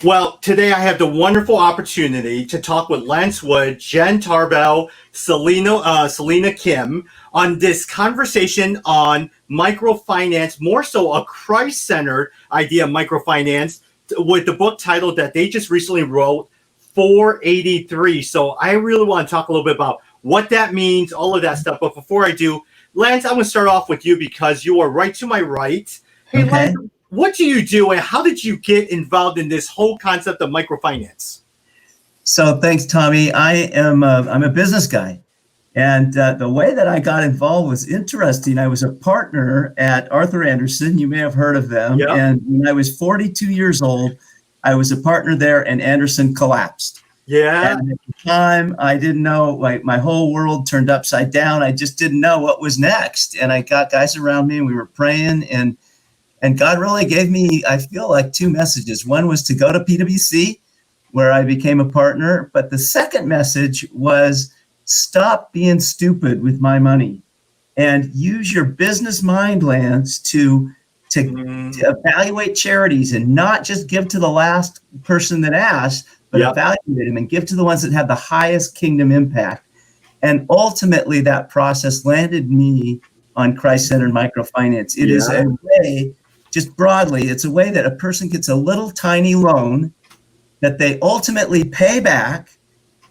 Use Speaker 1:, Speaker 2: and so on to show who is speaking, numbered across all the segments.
Speaker 1: Well, today I have the wonderful opportunity to talk with Lance Wood, Jenn Tarbell, Celina Kim on this conversation on microfinance, more so a Christ-centered idea of microfinance, with the book title that they just recently wrote, 483. So I really want to talk a little bit about what that means, all of that stuff. But before I do, Lance, I'm going to start off with you because you are right to my right. Hey,
Speaker 2: Okay.
Speaker 1: Lance, what do you do and how did you get involved in this whole concept of microfinance?
Speaker 2: So thanks, Tommy. I'm a business guy. And the way that I got involved was interesting. I was a partner at Arthur Andersen. You may have heard of them.
Speaker 1: Yep.
Speaker 2: And when I was 42 years old, I was a partner there and Andersen collapsed.
Speaker 1: Yeah.
Speaker 2: And at the time, I didn't know, like my whole world turned upside down. I just didn't know what was next. And I got guys around me and we were praying and God really gave me, I feel like, two messages. One was to go to PwC, where I became a partner. But the second message was stop being stupid with my money and use your business mind, Lance, to evaluate charities and not just give to the last person that asked, but evaluate them and give to the ones that have the highest kingdom impact. And ultimately, that process landed me on Christ-centered microfinance. It is a way, just broadly, it's a way that a person gets a little tiny loan that they ultimately pay back,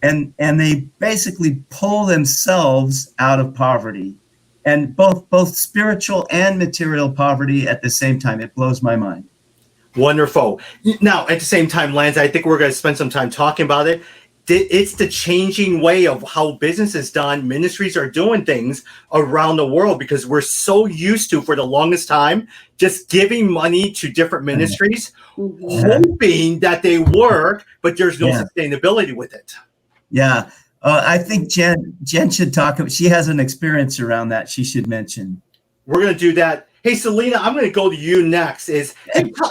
Speaker 2: and they basically pull themselves out of poverty, and both spiritual and material poverty at the same time. It blows my mind.
Speaker 1: Wonderful. Now, at the same time, Lance, I think we're going to spend some time talking about it. It's the changing way of how business is done. Ministries are doing things around the world because we're so used to, for the longest time, just giving money to different ministries, hoping that they work, but there's no sustainability with it.
Speaker 2: Yeah. I think Jenn should talk. She has an experience around that she should mention.
Speaker 1: We're going to do that. Hey, Celina, I'm going to go to you next.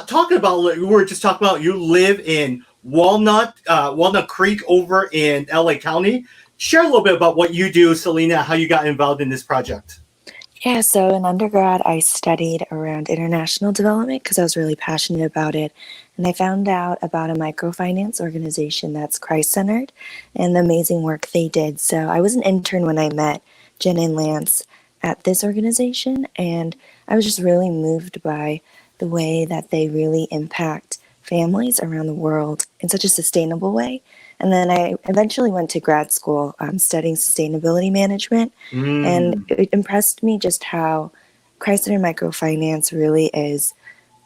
Speaker 1: Talking about, we were just talking about, you live in Walnut Creek over in LA County. Share a little bit about what you do, Celina, how you got involved in this project.
Speaker 3: Yeah, so in undergrad, I studied around international development because I was really passionate about it. And I found out about a microfinance organization that's Christ-centered and the amazing work they did. So I was an intern when I met Jenn and Lance at this organization, and I was just really moved by the way that they really impact families around the world in such a sustainable way. And then I eventually went to grad school studying sustainability management, and it impressed me just how Christ-centered microfinance really is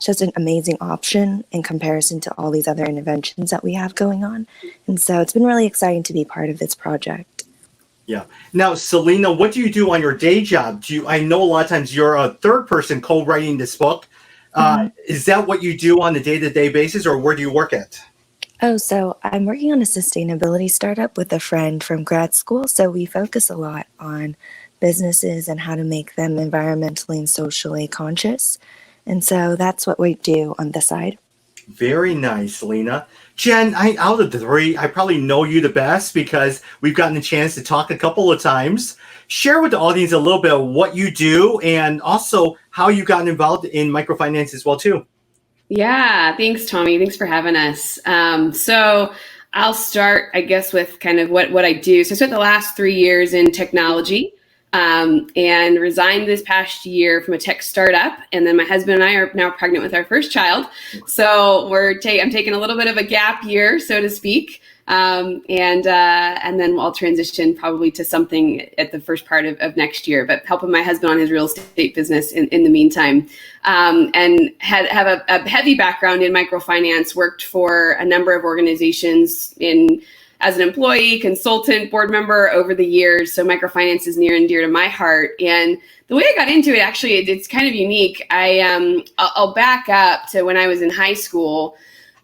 Speaker 3: just an amazing option in comparison to all these other interventions that we have going on. And so it's been really exciting to be part of this project.
Speaker 1: Yeah. Now, Celina, what do you do on your day job? I know a lot of times you're a third person co-writing this book. Is that what you do on a day-to-day basis, or where do you work at?
Speaker 3: Oh, so I'm working on a sustainability startup with a friend from grad school. So we focus a lot on businesses and how to make them environmentally and socially conscious. And so that's what we do on this side.
Speaker 1: Very nice, Celina. Jenn, out of the three, I probably know you the best because we've gotten a chance to talk a couple of times. Share with the audience a little bit of what you do and also how you got involved in microfinance as well, too.
Speaker 4: Yeah, thanks, Tommy. Thanks for having us. So I'll start, I guess, with kind of what I do. So I spent the last 3 years in technology and resigned this past year from a tech startup. And then my husband and I are now pregnant with our first child. So I'm taking a little bit of a gap year, so to speak. And then I'll transition probably to something at the first part of next year, but helping my husband on his real estate business in the meantime. And have a heavy background in microfinance, worked for a number of organizations as an employee, consultant, board member over the years. So microfinance is near and dear to my heart. And the way I got into it, actually, it's kind of unique. I'll back up to when I was in high school.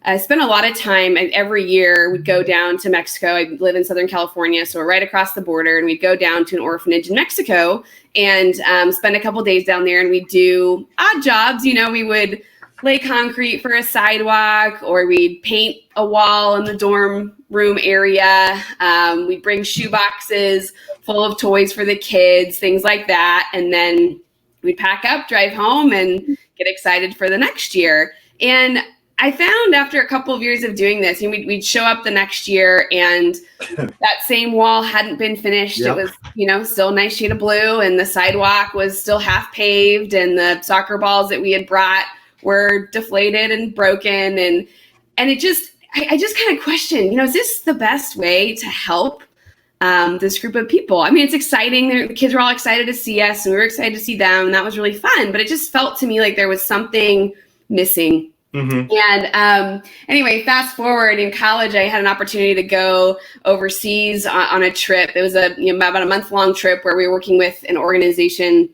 Speaker 4: I spent a lot of time, every year we'd go down to Mexico. I live in Southern California, so we're right across the border, and we'd go down to an orphanage in Mexico and spend a couple days down there, and we'd do odd jobs. We would lay concrete for a sidewalk, or we'd paint a wall in the dorm room area. We'd bring shoe boxes full of toys for the kids, things like that. And then we'd pack up, drive home, and get excited for the next year. And I found after a couple of years of doing this, we'd show up the next year and that same wall hadn't been finished.
Speaker 1: Yep.
Speaker 4: It was, still a nice shade of blue, and the sidewalk was still half paved, and the soccer balls that we had brought were deflated and broken. And I just kind of questioned, is this the best way to help this group of people? I mean, it's exciting. The kids were all excited to see us, and we were excited to see them, and that was really fun. But it just felt to me like there was something missing. Mm-hmm. And anyway, fast forward, in college, I had an opportunity to go overseas on a trip. It was about a month-long trip where we were working with an organization,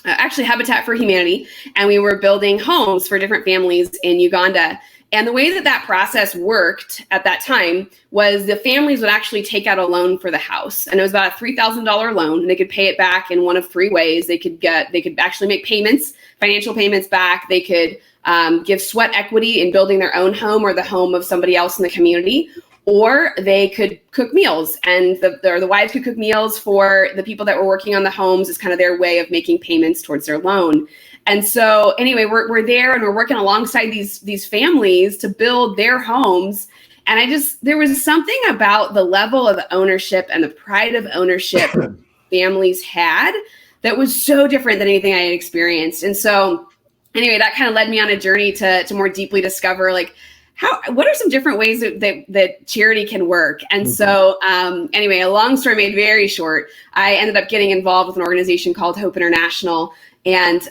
Speaker 4: actually Habitat for Humanity, and we were building homes for different families in Uganda. And the way that process worked at that time was the families would actually take out a loan for the house. And it was about a $3,000 loan, and they could pay it back in one of three ways. They could actually make payments, financial payments back. They could give sweat equity in building their own home or the home of somebody else in the community, or they could cook meals, and the wives could cook meals for the people that were working on the homes as kind of their way of making payments towards their loan. And so anyway, we're there and we're working alongside these families to build their homes. And there was something about the level of ownership and the pride of ownership families had that was so different than anything I had experienced. And so anyway, that kind of led me on a journey to more deeply discover, like, what are some different ways that charity can work? And so anyway, a long story made very short, I ended up getting involved with an organization called Hope International, and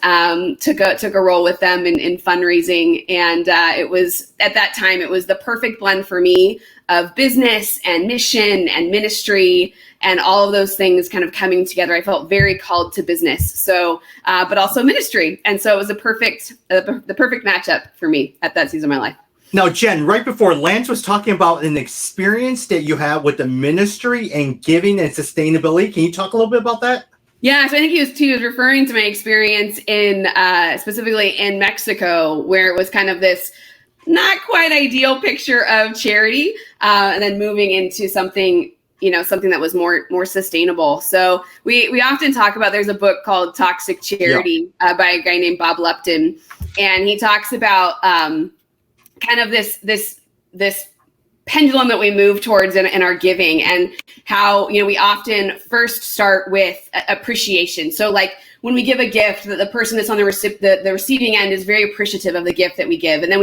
Speaker 4: took a role with them in fundraising. And it was, at that time, it was the perfect blend for me of business and mission and ministry and all of those things kind of coming together. I felt very called to business, so but also ministry. And so it was the perfect matchup for me at that season of my life.
Speaker 1: Now, Jenn, right before, Lance was talking about an experience that you have with the ministry and giving and sustainability. Can you talk a little bit about that?
Speaker 4: Yeah, so I think he was referring to my experience in specifically in Mexico, where it was kind of this not quite ideal picture of charity, and then moving into something that was more sustainable. So we often talk about, there's a book called Toxic Charity by a guy named Bob Lupton, and he talks about kind of this pendulum that we move towards in our giving, and how we often first start with appreciation. So like when we give a gift, the person that's on the receiving end is very appreciative of the gift that we give, and then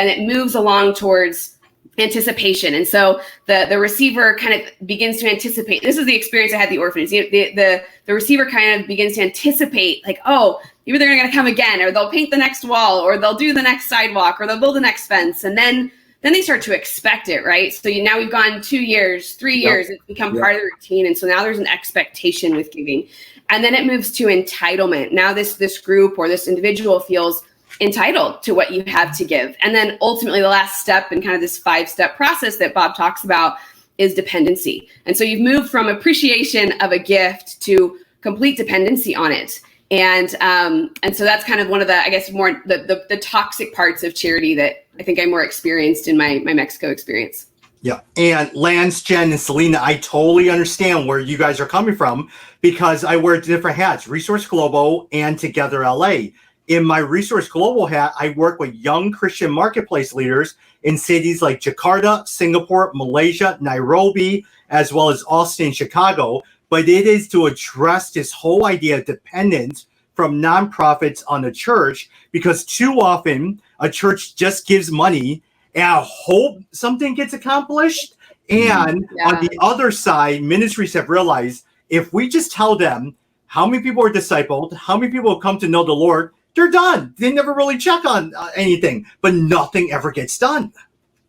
Speaker 4: it moves along towards anticipation. And so the receiver kind of begins to anticipate. This is the experience I had at the orphanage. The receiver kind of begins to anticipate, like, oh, maybe they're going to come again, or they'll paint the next wall, or they'll do the next sidewalk, or they'll build the next fence. And then they start to expect it, right? So now we've gone 2 years, 3 years, it's become part of the routine. And so now there's an expectation with giving. And then it moves to entitlement. Now this group or this individual feels entitled to what you have to give. And then ultimately the last step in kind of this 5-step process that Bob talks about is dependency. And so you've moved from appreciation of a gift to complete dependency on it. And so that's kind of one of the, I guess, more the toxic parts of charity that I think I more experienced in my Mexico experience.
Speaker 1: Yeah. And Lance, Jenn, and Celina, I totally understand where you guys are coming from, because I wear different hats, Resource Global and TogetherLA. In my Resource Global hat, I work with young Christian marketplace leaders in cities like Jakarta, Singapore, Malaysia, Nairobi, as well as Austin, Chicago. But it is to address this whole idea of dependence from nonprofits on the church, because too often a church just gives money and I hope something gets accomplished. And on the other side, ministries have realized if we just tell them how many people are discipled, how many people have come to know the Lord, they're done. They never really check on anything, but nothing ever gets done.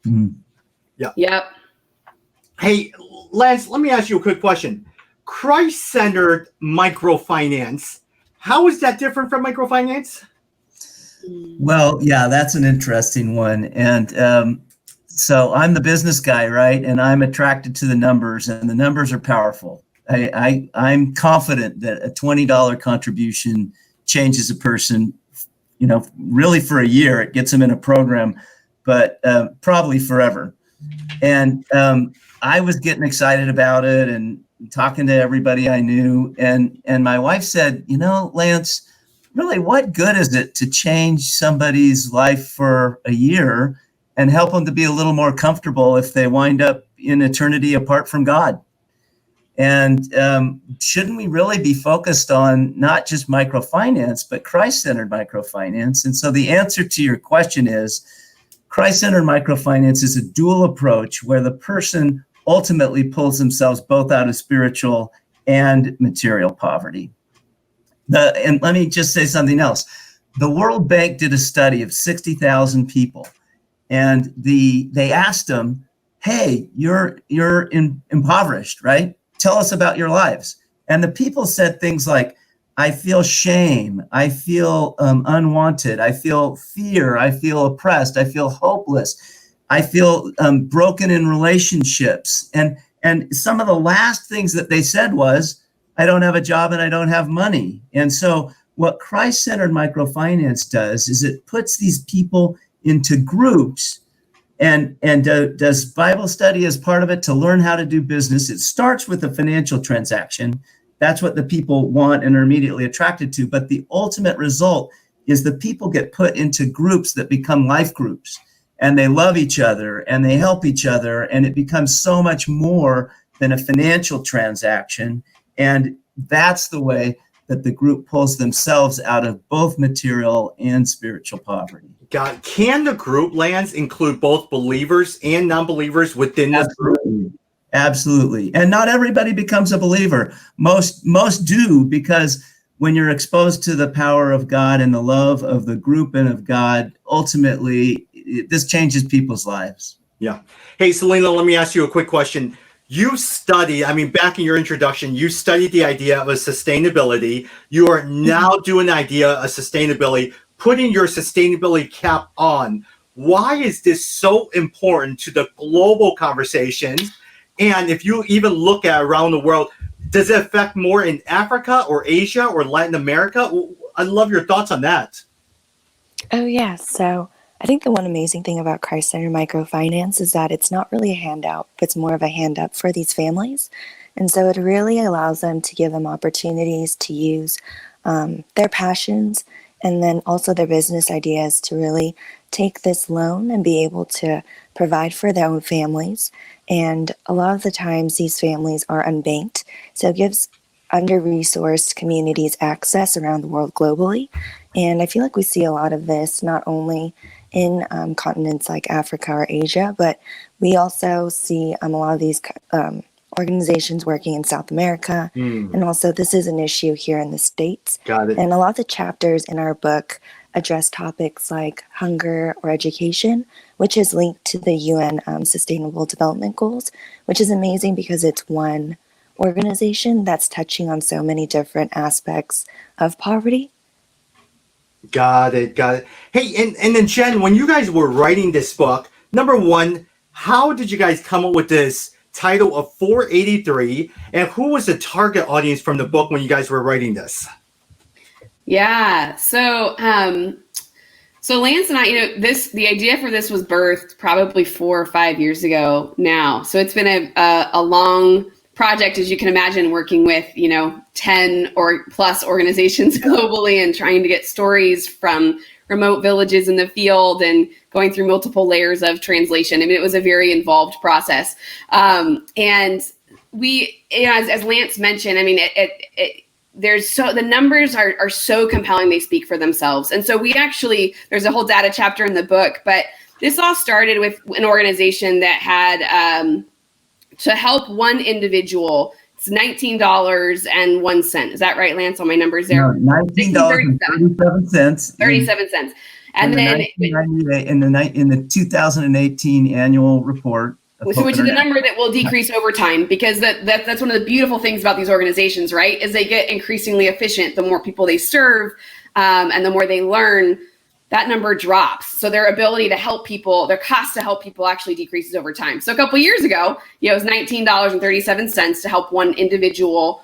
Speaker 2: Mm-hmm.
Speaker 1: Yeah.
Speaker 4: Yep.
Speaker 1: Hey, Lance, let me ask you a quick question. Christ-centered microfinance, how is that different from microfinance?
Speaker 2: Well, yeah, that's an interesting one. And so I'm the business guy, right? And I'm attracted to the numbers, and the numbers are powerful. I'm confident that a $20 contribution changes a person, really for a year. It gets them in a program, but probably forever. And I was getting excited about it and talking to everybody I knew. And my wife said, Lance, really, what good is it to change somebody's life for a year and help them to be a little more comfortable if they wind up in eternity apart from God? And shouldn't we really be focused on not just microfinance, but Christ-centered microfinance? And so the answer to your question is Christ-centered microfinance is a dual approach where the person ultimately pulls themselves both out of spiritual and material poverty. And let me just say something else. The World Bank did a study of 60,000 people, and they asked them, "Hey, you're impoverished, right? Tell us about your lives." And the people said things like, "I feel shame. I feel unwanted. I feel fear. I feel oppressed. I feel hopeless. I feel broken in relationships." And some of the last things that they said was, "I don't have a job and I don't have money." And so what Christ-centered microfinance does is it puts these people into groups and does Bible study as part of it to learn how to do business. It starts with a financial transaction. That's what the people want and are immediately attracted to. But the ultimate result is the people get put into groups that become life groups, and they love each other and they help each other. And it becomes so much more than a financial transaction. And that's the way that the group pulls themselves out of both material and spiritual poverty.
Speaker 1: God, can the group, Lance, include both believers and non-believers within this group?
Speaker 2: Absolutely. And not everybody becomes a believer. Most do, because when you're exposed to the power of God and the love of the group and of God, ultimately, this changes people's lives.
Speaker 1: Yeah. Hey, Celina, let me ask you a quick question. You studied, back in your introduction, you studied the idea of a sustainability. You are now doing the idea of sustainability, putting your sustainability cap on. Why is this so important to the global conversations? And if you even look at around the world, does it affect more in Africa or Asia or Latin America? I'd love your thoughts on that.
Speaker 3: Oh, yeah. So I think the one amazing thing about Christ-centered microfinance is that it's not really a handout, but it's more of a hand up for these families. And so it really allows them to give them opportunities to use their passions and then also their business ideas to really take this loan and be able to provide for their own families. And a lot of the times these families are unbanked, so it gives under-resourced communities access around the world globally. And I feel like we see a lot of this not only in continents like Africa or Asia, but we also see a lot of these organizations working in South America. And also this is an issue here in the States.
Speaker 1: Got it.
Speaker 3: And a lot of the chapters in our book address topics like hunger or education, which is linked to the UN Sustainable Development Goals, which is amazing because it's one organization that's touching on so many different aspects of poverty.
Speaker 1: Got it. Hey, and then Jenn, when you guys were writing this book, number one, how did you guys come up with this title of 483? And who was the target audience from the book when you guys were writing this?
Speaker 4: Yeah. So Lance and I, the idea for this was birthed probably 4 or 5 years ago now. So it's been a long project, as you can imagine, working with, 10 or plus organizations globally and trying to get stories from remote villages in the field and going through multiple layers of translation. It was a very involved process. And we, as Lance mentioned, the numbers are so compelling, they speak for themselves. And so there's a whole data chapter in the book, but this all started with an organization that had, to help one individual, it's $19.01. Is that right, Lance, on my numbers there?
Speaker 2: No, $19.37.
Speaker 4: 37 cents. And then
Speaker 2: in the 2018 annual report,
Speaker 4: which is a number that will decrease over time, because that's one of the beautiful things about these organizations, right? Is they get increasingly efficient the more people they serve, and the more they learn. That number drops. So their ability to help people, their cost to help people actually decreases over time. So a couple of years ago, it was $19.37 to help one individual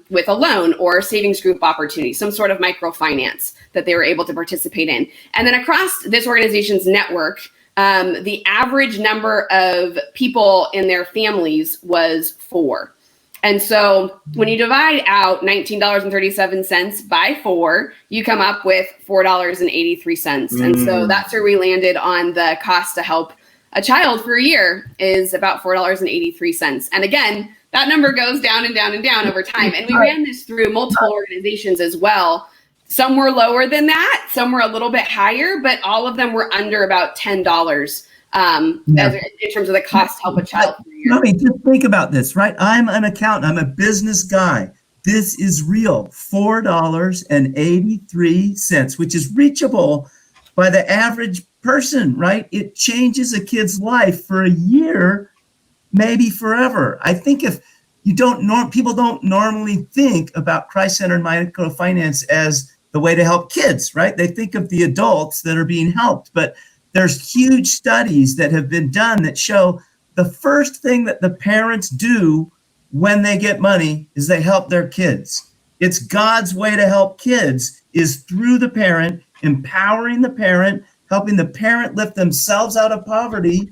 Speaker 4: with a loan or a savings group opportunity, some sort of microfinance that they were able to participate in. And then across this organization's network, the average number of people in their families was 4. And so when you divide out $19.37 by 4, you come up with $4.83. And so that's where we landed on the cost to help a child for a year is about $4.83. And again, that number goes down and down and down over time. And we ran this through multiple organizations as well. Some were lower than that, some were a little bit higher, but all of them were under about $10 in terms of the cost to help a child for a year.
Speaker 2: Mommy, just think about this, right? I'm an accountant. I'm a business guy. This is real. $4.83, which is reachable by the average person, right? It changes a kid's life for a year, maybe forever. I think if you people don't normally think about Christ-centered microfinance as the way to help kids, right? They think of the adults that are being helped, but there's huge studies that have been done that show the first thing that the parents do when they get money is they help their kids. It's God's way to help kids is through the parent, empowering the parent, helping the parent lift themselves out of poverty,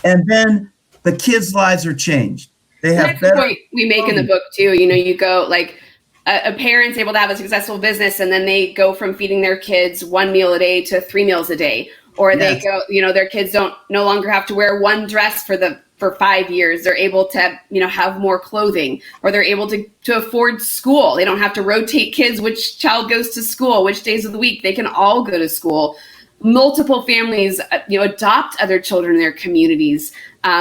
Speaker 2: and then the kids' lives are changed. They have better.
Speaker 4: Point we make in the book too. You go like a parent's able to have a successful business, and then they go from feeding their kids 1 meal a day to 3 meals a day, or they go. Their kids no longer have to wear one dress for 5 years. They're able to have more clothing, or they're able to afford school. They don't have to rotate kids, which child goes to school, which days of the week. They can all go to school. Multiple families, adopt other children in their communities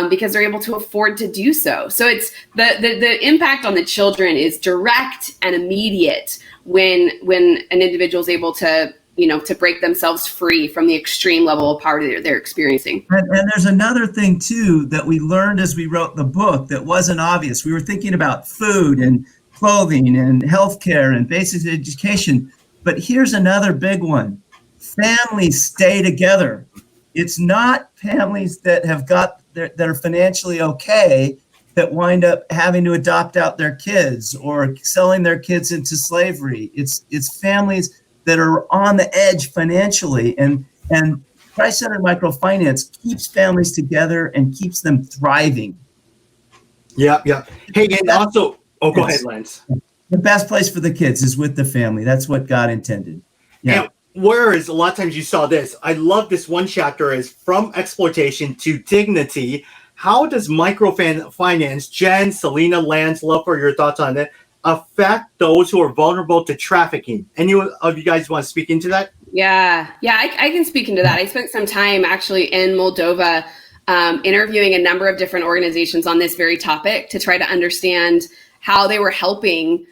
Speaker 4: because they're able to afford to do so. So it's the impact on the children is direct and immediate when an individual is able to break themselves free from the extreme level of poverty that they're experiencing.
Speaker 2: And there's another thing too that we learned as we wrote the book that wasn't obvious. We were thinking about food and clothing and healthcare and basic education, but here's another big one. Families stay together. It's not families that that are financially okay that wind up having to adopt out their kids or selling their kids into slavery. It's families that are on the edge financially, and Christ-centered microfinance keeps families together and keeps them thriving.
Speaker 1: Yeah. Hey, and also, go ahead, Lance.
Speaker 2: The best place for the kids is with the family. That's what God intended. Yeah.
Speaker 1: And whereas a lot of times you saw this, I love this one chapter is From Exploitation to Dignity. How does microfinance, Jenn, Celina, Lance, love for your thoughts on it, affect those who are vulnerable to trafficking? Any of you guys want to speak into that?
Speaker 4: Yeah, I can speak into that. I spent some time actually in Moldova interviewing a number of different organizations on this very topic to try to understand how they were helping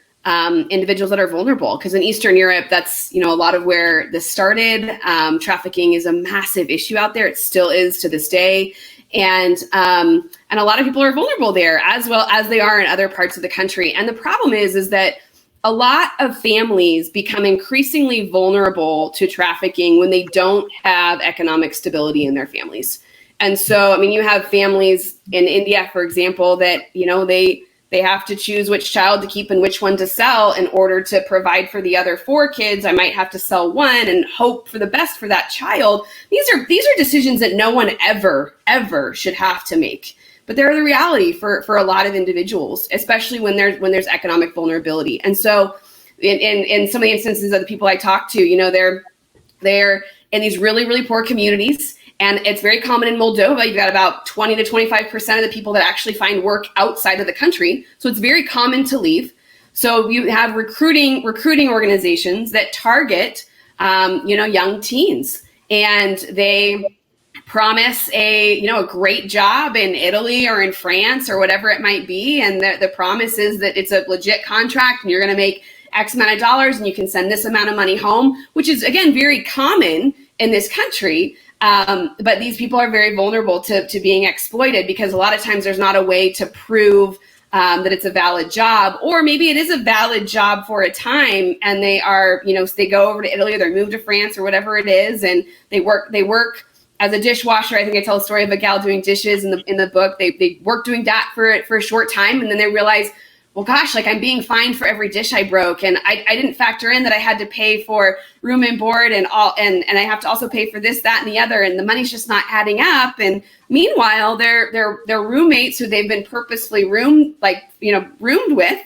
Speaker 4: individuals that are vulnerable. Because in Eastern Europe, that's a lot of where this started. Trafficking is a massive issue out there. It still is to this day. And a lot of people are vulnerable there as well as they are in other parts of the country. And the problem is that a lot of families become increasingly vulnerable to trafficking when they don't have economic stability in their families. And so, you have families in India, for example, that, they have to choose which child to keep and which one to sell in order to provide for the other 4 kids. I might have to sell one and hope for the best for that child. These are decisions that no one ever should have to make. But they're the reality for a lot of individuals, especially when there's economic vulnerability. And so in some of the instances of the people I talk to, they're in these really, really poor communities. And it's very common in Moldova. You've got about 20 to 25% of the people that actually find work outside of the country. So it's very common to leave. So you have recruiting organizations that target, young teens, and they promise a great job in Italy or in France or whatever it might be. And the promise is that it's a legit contract and you're going to make X amount of dollars and you can send this amount of money home, which is, again, very common in this country. But these people are very vulnerable to being exploited because a lot of times there's not a way to prove that it's a valid job, or maybe it is a valid job for a time and they are, they go over to Italy or they move to France or whatever it is. And they work as a dishwasher. I think I tell a story of a gal doing dishes in the book. They work doing that for a short time. And then they realize, well, gosh, like I'm being fined for every dish I broke, and I didn't factor in that I had to pay for room and board and I have to also pay for this, that, and the other, and the money's just not adding up. And meanwhile, their roommates who they've been purposefully roomed with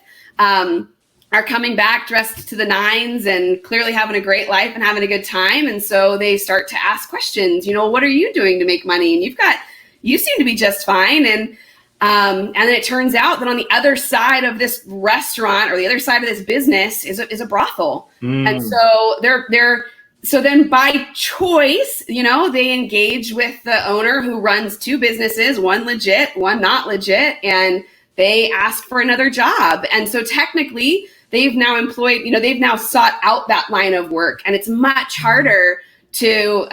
Speaker 4: are coming back dressed to the nines and clearly having a great life and having a good time. And so they start to ask questions. What are you doing to make money? And you seem to be just fine. And then it turns out that on the other side of this restaurant or the other side of this business is a brothel. And so so then by choice, they engage with the owner who runs two businesses, one legit, one not legit, and they ask for another job. And so technically they've now they've now sought out that line of work, and it's much harder to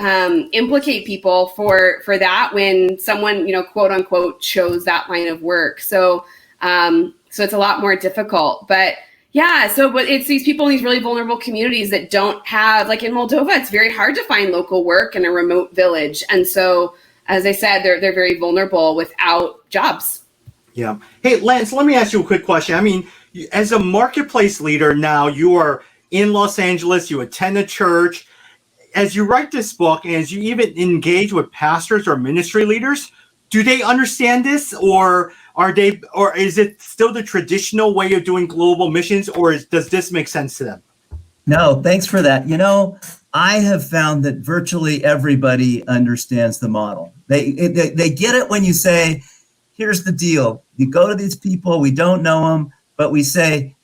Speaker 4: implicate people for that when someone, quote unquote, chose that line of work. So it's a lot more difficult. But it's these people in these really vulnerable communities that don't have, like in Moldova, it's very hard to find local work in a remote village. And so, as I said, they're very vulnerable without jobs.
Speaker 1: Yeah. Hey, Lance, let me ask you a quick question. I mean, as a marketplace leader now, you are in Los Angeles, you attend a church. As you write this book and as you even engage with pastors or ministry leaders, do they understand this, or is it still the traditional way of doing global missions, or does this make sense to them?
Speaker 2: No, thanks for that. I have found that virtually everybody understands the model. They get it when you say, here's the deal. You go to these people, we don't know them, but we say,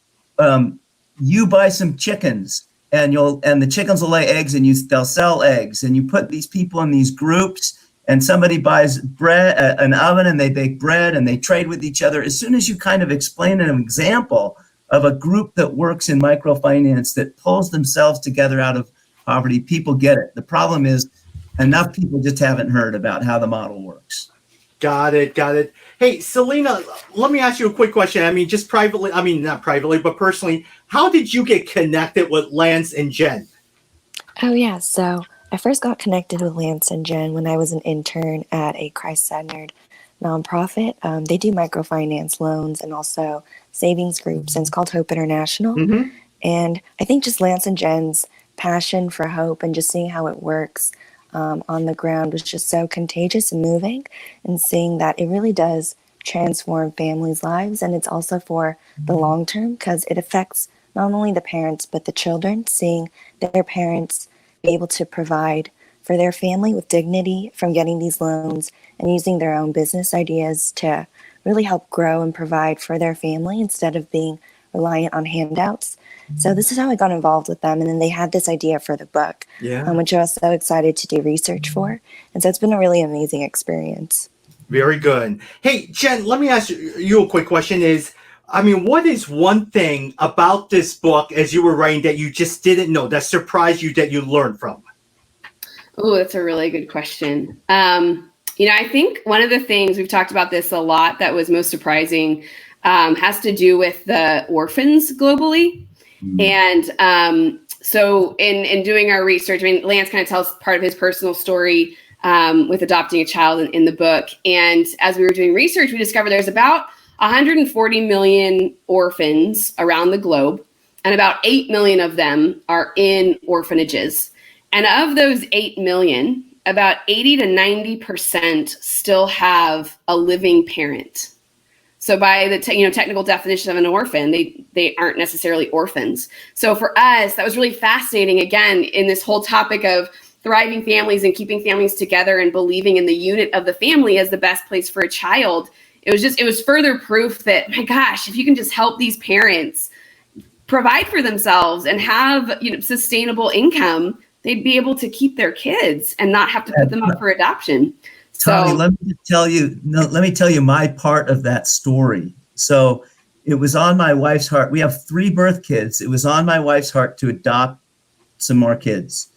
Speaker 2: you buy some chickens. And the chickens will lay eggs, and they'll sell eggs. And you put these people in these groups, and somebody buys bread, an oven, and they bake bread, and they trade with each other. As soon as you kind of explain an example of a group that works in microfinance that pulls themselves together out of poverty, people get it. The problem is enough people just haven't heard about how the model works.
Speaker 1: Got it. Hey, Celina, let me ask you a quick question. I mean, just privately, not privately, but personally, how did you get connected with Lance and Jenn?
Speaker 3: Oh, yeah. So I first got connected with Lance and Jenn when I was an intern at a Christ-centered nonprofit. They do microfinance loans and also savings groups, and it's called Hope International.
Speaker 1: Mm-hmm.
Speaker 3: And I think just Lance and Jenn's passion for hope and just seeing how it works on the ground was just so contagious and moving, and seeing that it really does transform families' lives. And it's also for the long term, because it affects not only the parents, but the children, seeing their parents be able to provide for their family with dignity from getting these loans and using their own business ideas to really help grow and provide for their family instead of being reliant on handouts. So this is how I got involved with them. And then they had this idea for the book, which I was so excited to do research for. And so it's been a really amazing experience.
Speaker 1: Very good. Hey, Jenn, let me ask you a quick question what is one thing about this book as you were writing that you just didn't know, that surprised you, that you learned from?
Speaker 4: Oh, that's a really good question. I think one of the things, we've talked about this a lot, that was most surprising has to do with the orphans globally. And so in doing our research, Lance kind of tells part of his personal story with adopting a child in the book. And as we were doing research, we discovered there's about 140 million orphans around the globe, and about 8 million of them are in orphanages. And of those 8 million, about 80 to 90% still have a living parent. So by the technical definition of an orphan, they aren't necessarily orphans. So for us, that was really fascinating, again, in this whole topic of thriving families and keeping families together and believing in the unit of the family as the best place for a child. It was further proof that, my gosh, if you can just help these parents provide for themselves and have sustainable income, they'd be able to keep their kids and not have to put them up for adoption.
Speaker 2: Tommy, let me tell you my part of that story. So it was on my wife's heart. We have 3 birth kids. It was on my wife's heart to adopt some more kids.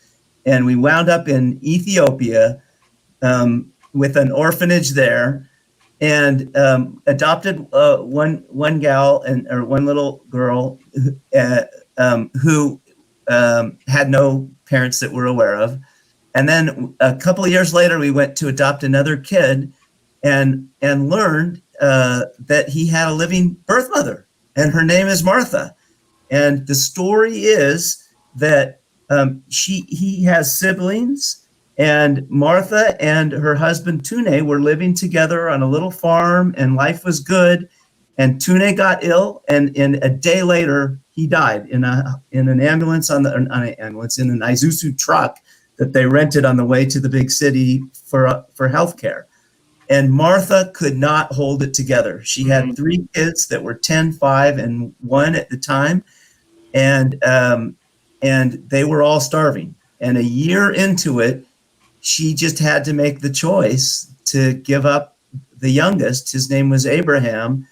Speaker 2: And we wound up in Ethiopia with an orphanage there, and adopted one gal or one little girl who had no parents that we're aware of. And then a couple of years later, we went to adopt another kid and learned that he had a living birth mother. and her name is Martha. And the story is that he has siblings, and Martha and her husband Tune were living together on a little farm, and life was good. And Tune got ill, and a day later he died in an ambulance in an Isuzu truck that they rented on the way to the big city for healthcare. And Martha could not hold it together. She had 3 kids that were 10, 5, and 1 at the time. And they were all starving. And a year into it, she just had to make the choice to give up the youngest. His name was Abraham,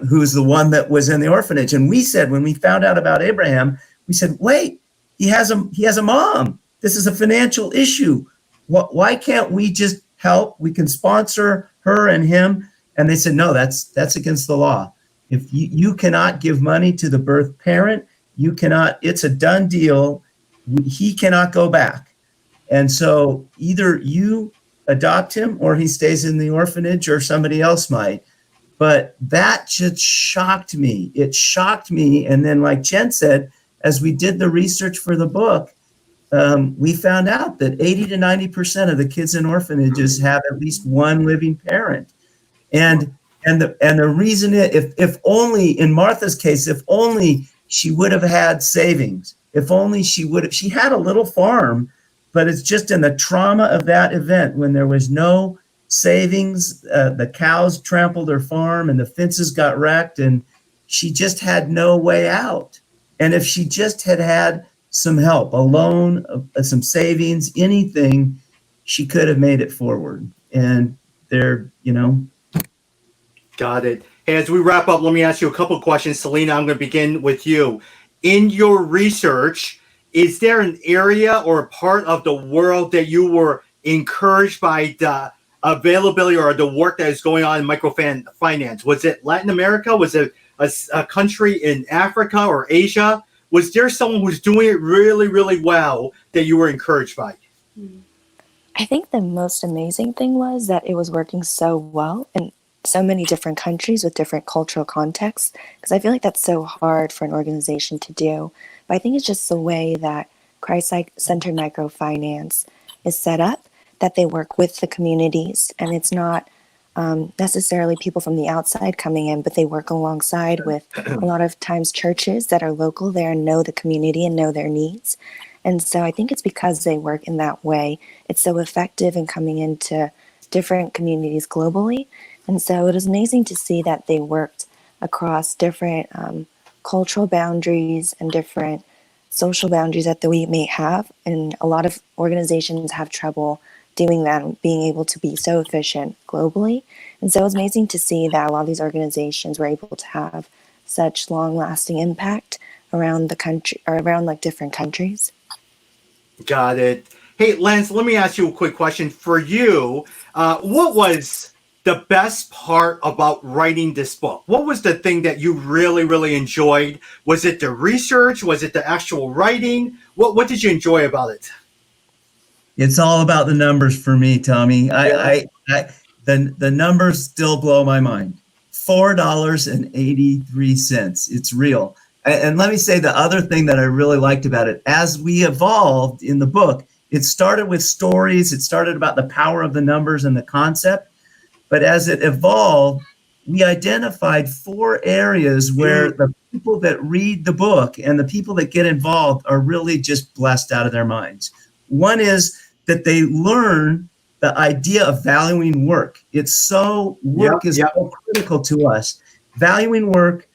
Speaker 2: who's the one that was in the orphanage. And we said, when we found out about Abraham, we said, wait, he has a mom. This is a financial issue. Why can't we just help? We can sponsor her and him. And they said, no, that's against the law. If you cannot give money to the birth parent, you cannot, it's a done deal. He cannot go back. And so either you adopt him or he stays in the orphanage, or somebody else might. But that just shocked me. It shocked me. And then, like Jenn said, as we did the research for the book, we found out that 80 to 90% of the kids in orphanages have at least one living parent. And the reason is, if only in Martha's case, if only she would have had savings, if only she had a little farm, but it's just in the trauma of that event when there was no savings, the cows trampled her farm and the fences got wrecked, and she just had no way out. And if she just had some help, a loan, some savings, anything, she could have made it forward. And there,
Speaker 1: Got it. As we wrap up, let me ask you a couple of questions. Celina, I'm going to begin with you. In your research, is there an area or a part of the world that you were encouraged by the availability or the work that is going on in microfinance? Was it Latin America? Was it a country in Africa or Asia? Was there someone who's doing it really, really well that you were encouraged by?
Speaker 3: I think the most amazing thing was that it was working so well in so many different countries with different cultural contexts, because I feel like that's so hard for an organization to do. But I think it's just the way that Christ-centered microfinance is set up, that they work with the communities, and it's not necessarily people from the outside coming in, but they work alongside with a lot of times churches that are local there and know the community and know their needs. And so I think it's because they work in that way, it's so effective in coming into different communities globally. And so it was amazing to see that they worked across different cultural boundaries and different social boundaries that we may have. And a lot of organizations have trouble doing that and being able to be so efficient globally. And so it was amazing to see that a lot of these organizations were able to have such long-lasting impact around the country, or around like different countries.
Speaker 1: Got it. Hey, Lance, let me ask you a quick question. For you, what was the best part about writing this book? What was the thing that you really, really enjoyed? Was it the research? Was it the actual writing? What did you enjoy about it?
Speaker 2: It's all about the numbers for me, Tommy. The numbers still blow my mind. $4.83. It's real. And let me say the other thing that I really liked about it, as we evolved in the book, it started with stories. It started about the power of the numbers and the concept. But as it evolved, we identified 4 areas where the people that read the book and the people that get involved are really just blessed out of their minds. One is that they learn the idea of valuing work. It's so, work is so critical to us. Valuing work,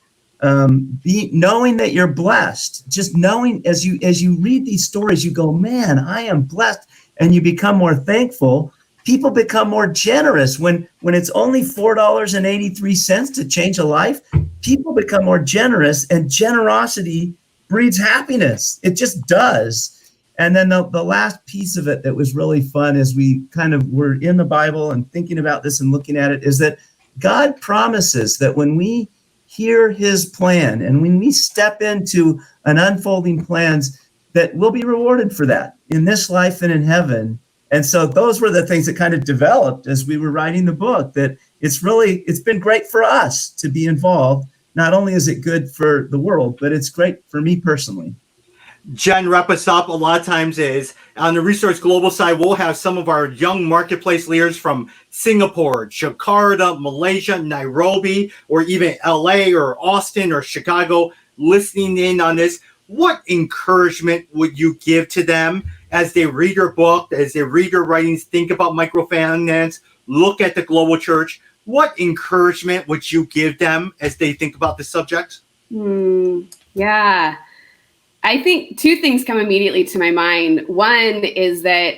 Speaker 2: knowing that you're blessed, just knowing as you read these stories, you go, man, I am blessed. And you become more thankful. People become more generous when it's only $4.83 to change a life. People become more generous, and generosity breeds happiness. It just does. And then the last piece of it that was really fun as we kind of were in the Bible and thinking about this and looking at it is that God promises that when we hear his plan and when we step into an unfolding plans, that we'll be rewarded for that in this life and in heaven. And so those were the things that kind of developed as we were writing the book, that it's been great for us to be involved, not only is it good for the world, but it's great for me personally.
Speaker 1: Jenn, wrap us up. A lot of times is on the Resource Global side, we'll have some of our young marketplace leaders from Singapore, Jakarta, Malaysia, Nairobi, or even LA or Austin or Chicago listening in on this. What encouragement would you give to them as they read your book, as they read your writings, think about microfinance, look at the global church? What encouragement would you give them as they think about the subject?
Speaker 4: Yeah. I think two things come immediately to my mind. One is that,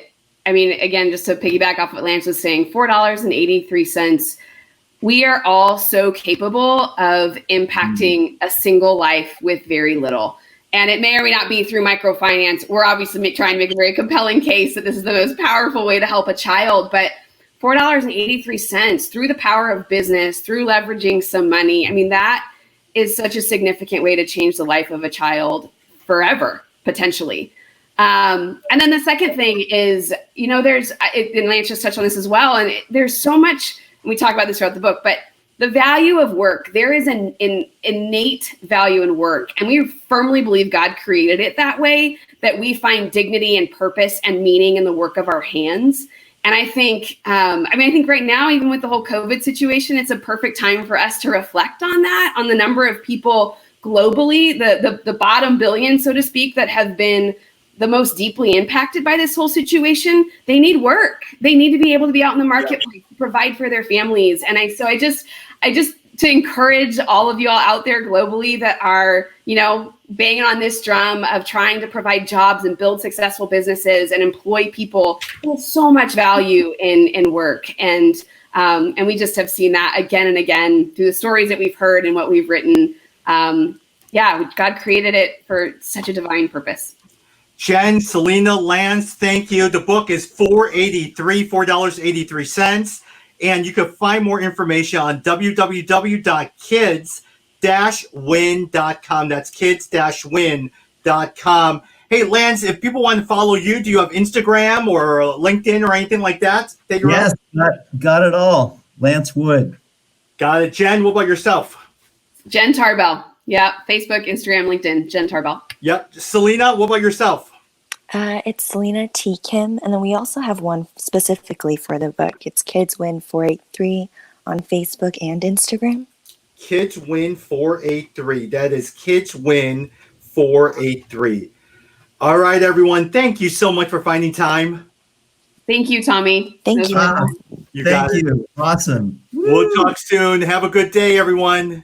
Speaker 4: I mean, again, just to piggyback off what Lance was saying, $4.83, we are all so capable of impacting a single life with very little. And it may or may not be through microfinance. We're obviously trying to make a very compelling case that this is the most powerful way to help a child, but $4.83 through the power of business, through leveraging some money. I mean, that is such a significant way to change the life of a child forever, potentially. And then the second thing is, you know, and Lance just touched on this as well, and there's so much, and we talk about this throughout the book, but the value of work, there is an innate value in work. And we firmly believe God created it that way, that we find dignity and purpose and meaning in the work of our hands. And I think, I think right now, even with the whole COVID situation, it's a perfect time for us to reflect on that, on the number of people globally, the bottom billion, so to speak, that have been the most deeply impacted by this whole situation. They need work. They need to be able to be out in the marketplace, provide for their families. And I just to encourage all of you all out there globally that are, you know, banging on this drum of trying to provide jobs and build successful businesses and employ people. There's so much value in work. And we just have seen that again and again through the stories that we've heard and what we've written. God created it for such a divine purpose.
Speaker 1: Jenn, Celina, Lance, thank you. The book is $4.83. And you can find more information on www.kids-win.com. That's kids-win.com. Hey, Lance, if people want to follow you, do you have Instagram or LinkedIn or anything like that?
Speaker 2: Yes, got it all. Lance Wood.
Speaker 1: Got it. Jenn, what about yourself?
Speaker 4: Jenn Tarbell. Yeah, Facebook, Instagram, LinkedIn, Jenn Tarbell.
Speaker 1: Yep. Celina, what about yourself?
Speaker 3: It's Celina T. Kim, and then we also have one specifically for the book. It's Kids Win 483 on Facebook and Instagram.
Speaker 1: Kids Win 483. That is Kids Win 483. All right, everyone. Thank you so much for finding time.
Speaker 4: Thank you, Tommy.
Speaker 3: Thank you.
Speaker 1: You got it.
Speaker 2: Thank you. Awesome.
Speaker 1: We'll talk soon. Have a good day, everyone.